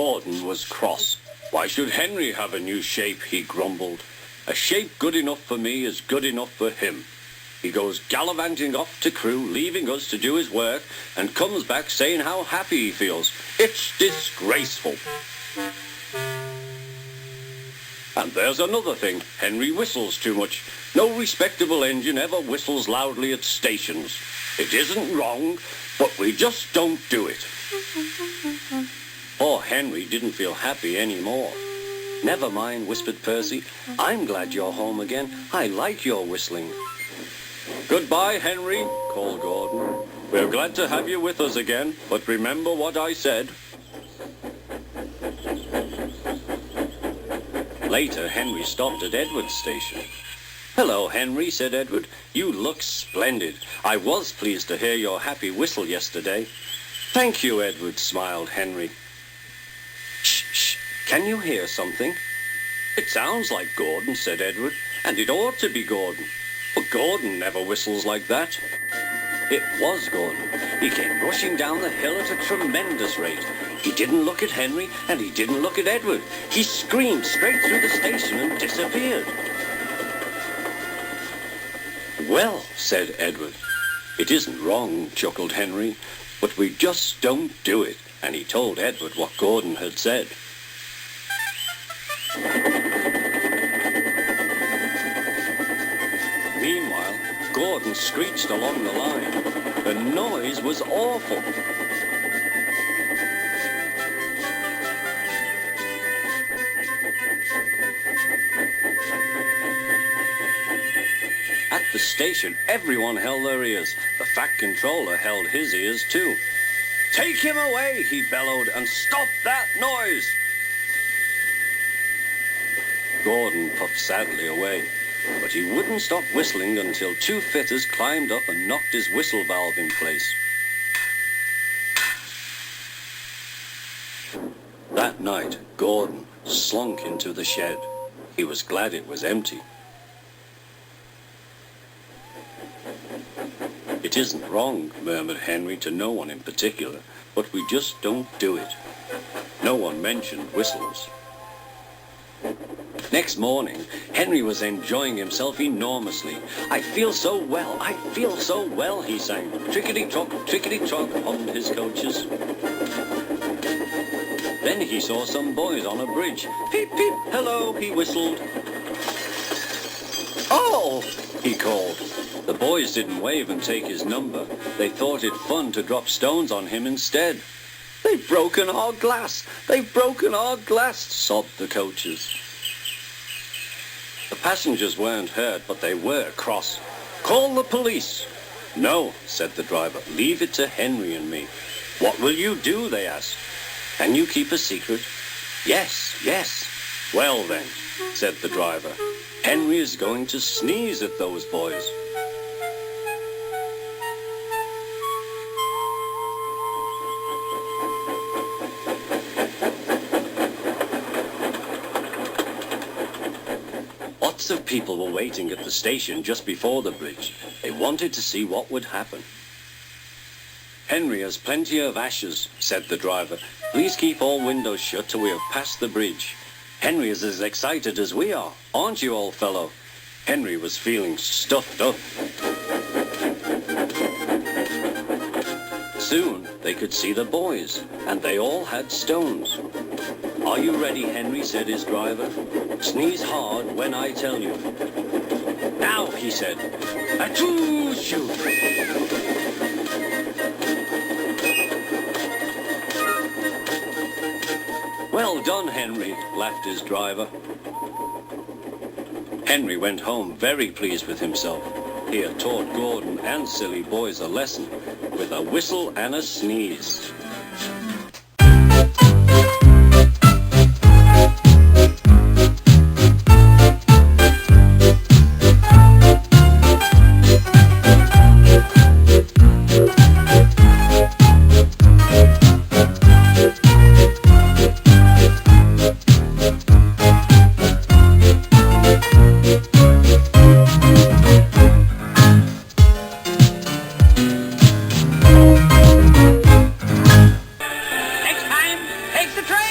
Gordon was cross. Why should Henry have a new shape, he grumbled. A shape good enough for me is good enough for him. He goes gallivanting off to crew, leaving us to do his work, and comes back saying how happy he feels. It's disgraceful. And there's another thing. Henry whistles too much. No respectable engine ever whistles loudly at stations. It isn't wrong, but we just don't do it. Poor Henry didn't feel happy anymore. Never mind, whispered Percy. I'm glad you're home again. I like your whistling. Goodbye, Henry, called Gordon. We're glad to have you with us again, but remember what I said. Later, Henry stopped at Edward's station. Hello, Henry, said Edward. You look splendid. I was pleased to hear your happy whistle yesterday. Thank you, Edward, smiled Henry. Shh, shh. Can you hear something? It sounds like Gordon, said Edward, and it ought to be Gordon. But Gordon never whistles like that. It was Gordon. He came rushing down the hill at a tremendous rate. He didn't look at Henry, and he didn't look at Edward. He screamed straight through the station and disappeared. Well, said Edward. It isn't wrong, chuckled Henry, but we just don't do it. And he told Edward what Gordon had said. Meanwhile, Gordon screeched along the line. The noise was awful. At the station, everyone held their ears. The fat controller held his ears too. Take him away, he bellowed, and stop that noise. Gordon puffed sadly away, but he wouldn't stop whistling until two fitters climbed up and knocked his whistle valve in place. That night, Gordon slunk into the shed. He was glad it was empty. It isn't wrong, murmured Henry to no one in particular, but we just don't do it. No one mentioned whistles. Next morning, Henry was enjoying himself enormously. I feel so well, he sang. Trickety-trock, hummed his coaches. Then he saw some boys on a bridge. Peep, peep, hello, he whistled. Oh, he called. The boys didn't wave and take his number. They thought it fun to drop stones on him instead. They've broken our glass, sobbed the coaches. The passengers weren't hurt, but they were cross. Call the police. No, said the driver, leave it to Henry and me. What will you do, they asked. Can you keep a secret? Yes. Well then, said the driver, Henry is going to sneeze at those boys. Lots of people were waiting at the station just before the bridge. They wanted to see what would happen. Henry has plenty of ashes, said the driver. Please keep all windows shut till we have passed the bridge. Henry is as excited as we are, aren't you, old fellow? Henry was feeling stuffed up. Soon they could see the boys, and they all had stones. Are you ready, Henry, said his driver. Sneeze hard when I tell you. Now, he said. Achoo, shoo. Well done, Henry, laughed his driver. Henry went home very pleased with himself. He had taught Gordon and silly boys a lesson with a whistle and a sneeze. Take the train!